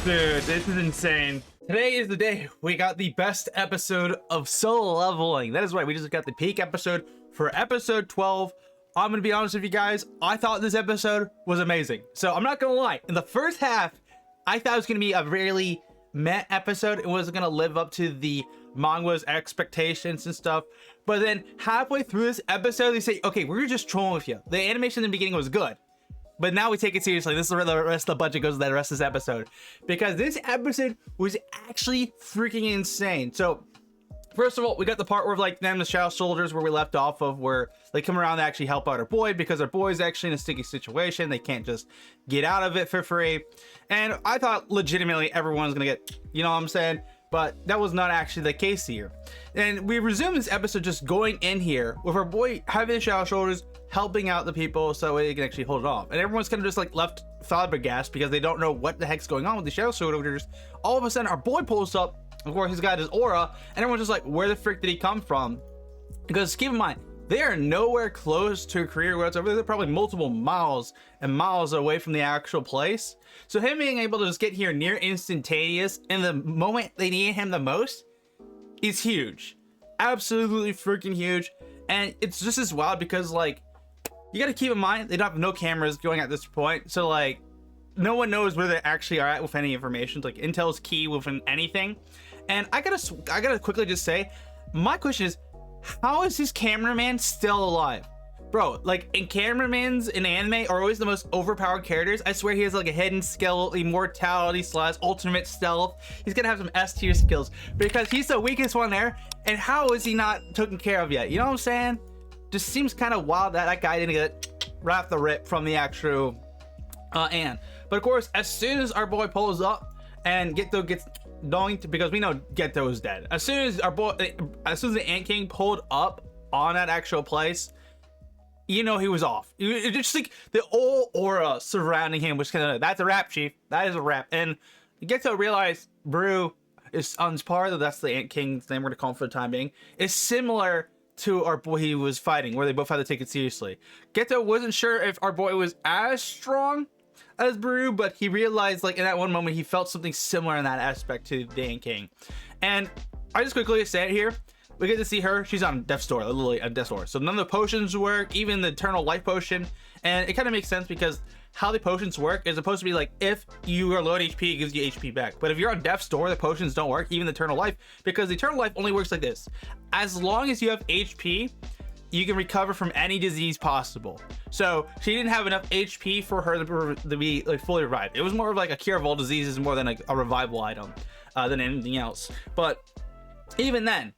Dude, this is insane. Today is the day we got the best episode of Solo Leveling. That is right, we just got the peak episode for episode 12. I'm gonna be honest with you guys, I thought this episode was amazing. So I'm not gonna lie, in the first half, I thought it was gonna be a really meh episode. It wasn't gonna live up to the manga's expectations and stuff. But then halfway through this episode, they say, okay, we're just trolling with you. The animation in the beginning was good, but now we take it seriously. This is where the rest of the budget goes to the rest of this episode, because this episode was actually freaking insane. So first of all, we got the part where like them, the Shadow Soldiers, where we left off of, where they come around to actually help out our boy, because our boy's actually in a sticky situation. They can't just get out of it for free. And I thought legitimately everyone's gonna get, you know what I'm saying? But that was not actually the case here. And we resume this episode just going in here with our boy having the Shadow Shoulders, helping out the people so they can actually hold it off. And everyone's kind of just like left flabbergasted because they don't know what the heck's going on with the Shadow Shoulders. All of a sudden, our boy pulls up. Of course, he's got his aura, and everyone's just like, where the frick did he come from? Because keep in mind, they are nowhere close to a career whatsoever. They're probably multiple miles and miles away from the actual place. So him being able to just get here near instantaneous in the moment they need him the most is huge. Absolutely freaking huge. And it's just as wild because, like, you got to keep in mind, they don't have no cameras going at this point. So, like, no one knows where they actually are at with any information. Like, intel's key within anything. And I gotta quickly just say, my question is, how is this cameraman still alive? Bro, like, in cameramans in anime are always the most overpowered characters. I swear he has like a hidden skill, immortality / ultimate stealth. He's gonna have some S tier skills because he's the weakest one there. And how is he not taken care of yet? You know what I'm saying? Just seems kind of wild that that guy didn't get right off the rip from the actual Ann. But of course, as soon as our boy pulls up and Geto gets doinked, because we know Geto is dead. As soon as the Ant King pulled up on that actual place, you know he was off. It just like the whole aura surrounding him was kind of, that's a wrap, chief. That is a wrap. And Geto realized Brew is on par, that's the Ant King's name, we're gonna call him for the time being, is similar to our boy he was fighting, where they both had to take it seriously. Geto wasn't sure if our boy was as strong as Brew, but he realized, like, in that one moment he felt something similar in that aspect to the Ant King. And I just quickly say it here, we get to see her, she's on death's door, literally on death's door. So none of the potions work, even the eternal life potion. And it kind of makes sense because how the potions work is supposed to be like, if you are low on HP, it gives you HP back. But if you're on death's door, the potions don't work, even the eternal life, because the eternal life only works like this: as long as you have HP, you can recover from any disease possible. So she didn't have enough HP for her to be like fully revived. It was more of like a cure of all diseases more than like a revival item than anything else. But even then,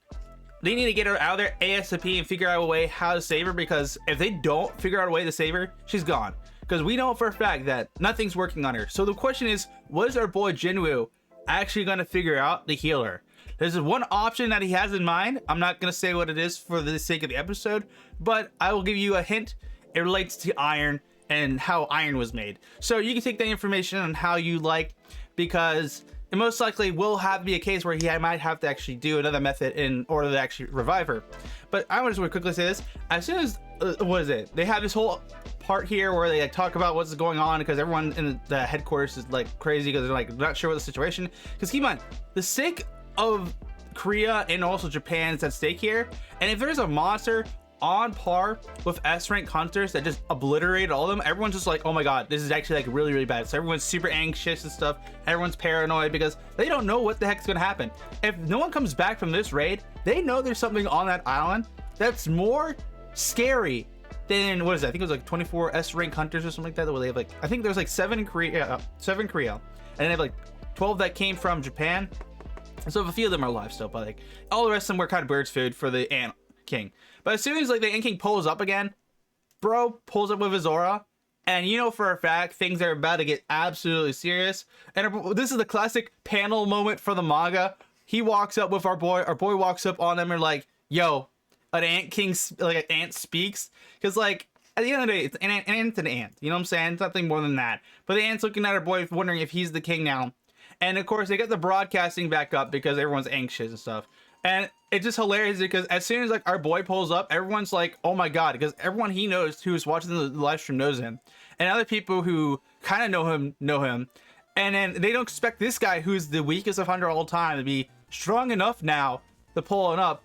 they need to get her out of there ASAP and figure out a way how to save her, because if they don't figure out a way to save her, she's gone. Because we know for a fact that nothing's working on her. So the question is, what is our boy Jinwoo actually going to figure out to heal her? There's one option that he has in mind. I'm not going to say what it is for the sake of the episode, but I will give you a hint. It relates to iron and how iron was made. So you can take that information on how you like, because it most likely will have to be a case where he might have to actually do another method in order to actually revive her. But I just want to quickly say this. As soon as, what is it? They have this whole part here where they like talk about what's going on, because everyone in the headquarters is like crazy because they're like not sure what the situation. Because keep in mind, the sake of Korea and also Japan is at stake here. And if there's a monster on par with S-rank hunters that just obliterated all of them, everyone's just like, oh my god, this is actually like really, really bad. So everyone's super anxious and stuff. Everyone's paranoid because they don't know what the heck's gonna happen. If no one comes back from this raid, they know there's something on that island that's more scary than, what is that? I think it was like 24 S-rank hunters or something like that. Where they have like, I think there's like 7 in Korea, and they have like 12 that came from Japan. So a few of them are alive still, but like all the rest of them were kind of bird's food for the Ant King. But as soon as like the Ant King pulls up again, bro pulls up with his aura, and you know for a fact things are about to get absolutely serious. And this is the classic panel moment for the manga. He walks up with our boy walks up on him and like, yo, an Ant King, like an ant speaks, because like at the end of the day, it's an ant, you know what I'm saying? It's nothing more than that. But the ant's looking at our boy wondering if he's the king now. And of course they get the broadcasting back up because everyone's anxious and stuff. And it's just hilarious because as soon as like our boy pulls up, everyone's like, oh my god, because everyone he knows who's watching the live stream knows him, and other people who kind of know him, and then they don't expect this guy who's the weakest of 100 all time to be strong enough now to pull it up.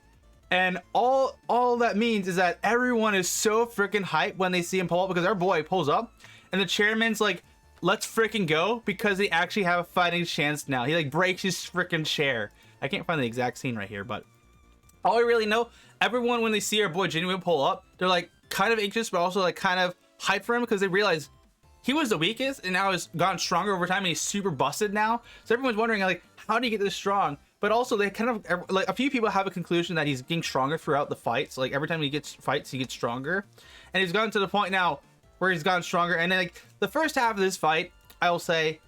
And all that means is that everyone is so freaking hyped when they see him pull up, because our boy pulls up and the chairman's like, let's freaking go, because they actually have a fighting chance now. He like breaks his freaking chair. I can't find the exact scene right here, but all I really know, everyone when they see our boy genuinely pull up, they're like kind of anxious, but also like kind of hyped for him, because they realize he was the weakest and now has gotten stronger over time and he's super busted now. So everyone's wondering like, how do you get this strong? But also they kind of like, a few people have a conclusion that he's getting stronger throughout the fights. Like every time he gets fights, he gets stronger, and he's gotten to the point now where he's gotten stronger. And then like the first half of this fight, I will say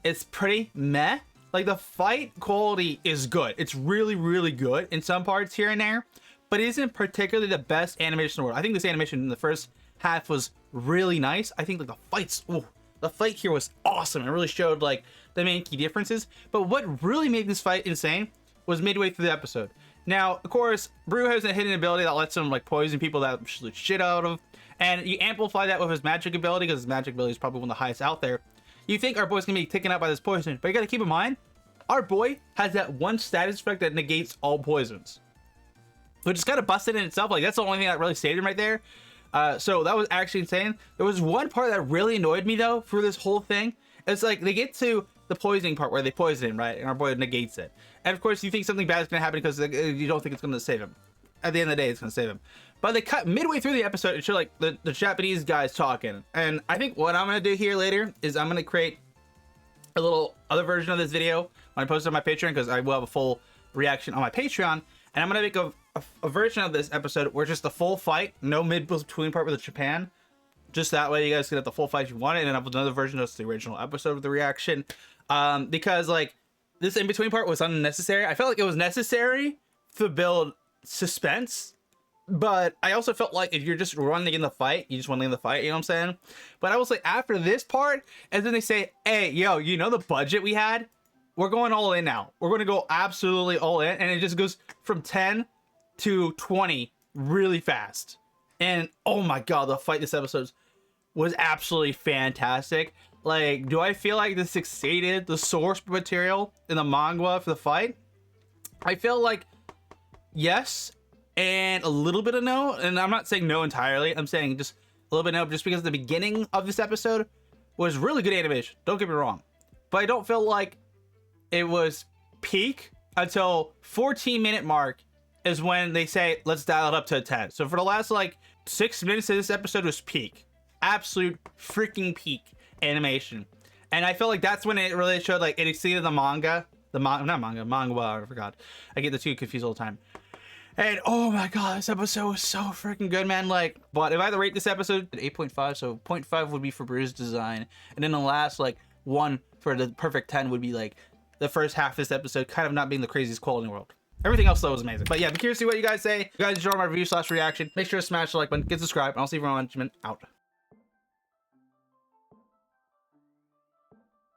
it's pretty meh. Like the fight quality is good. It's really, really good in some parts here and there, but it isn't particularly the best animation in the world. I think this animation in the first half was really nice. I think like the fights, ooh, the fight here was awesome. It really showed like the main key differences. But what really made this fight insane was midway through the episode. Now, of course, Brew has a hidden ability that lets him like poison people that absolute shit out of, and you amplify that with his magic ability, because his magic ability is probably one of the highest out there. You think our boy's gonna be taken out by this poison, but you gotta keep in mind, our boy has that one status effect that negates all poisons, which is kind of busted in itself. Like that's the only thing that really saved him right there. So that was actually insane. There was one part that really annoyed me though for this whole thing. It's like they get to the poisoning part where they poison him, right? And our boy negates it. And of course you think something bad is gonna happen because you don't think it's gonna save him. At the end of the day, it's gonna save him. But they cut midway through the episode and show like the Japanese guys talking. And I think what I'm gonna do here later is I'm gonna create a little other version of this video when I post it on my Patreon, because I will have a full reaction on my Patreon. And I'm gonna make a version of this episode where just the full fight, no mid-between part with Japan. Just that way you guys can have the full fight if you want it, and then I have another version that's the original episode of the reaction. Because like this in-between part was unnecessary. I felt like it was necessary to build suspense, but I also felt like if you're just running in the fight, you just want to in the fight, you know what I'm saying? But I was like, after this part, and then they say, hey, yo, you know the budget we had? We're going all in now. We're going to go absolutely all in, and it just goes from 10 to 20 really fast. And oh my god, the fight this episode was absolutely fantastic. Like, do I feel like this exceeded the source material in the manga for the fight? I feel like yes, and a little bit of no. And I'm not saying no entirely. I'm saying just a little bit no, just because the beginning of this episode was really good animation. Don't get me wrong. But I don't feel like it was peak until 14-minute mark is when they say, let's dial it up to a 10. So for the last like 6 minutes of this episode was peak. Absolute freaking peak animation. And I feel like that's when it really showed like it exceeded the manga. Manga, I forgot. I get the two confused all the time. And oh my god, this episode was so freaking good, man. Like, but if I had to rate this episode at 8.5, so 0.5 would be for Brew's design. And then the last like 1 for the perfect 10 would be like the first half of this episode kind of not being the craziest quality in the world. Everything else though was amazing. But yeah, I'm curious to see what you guys say. If you guys enjoyed my review / reaction, make sure to smash the like button, get subscribed, and I'll see you for my management out.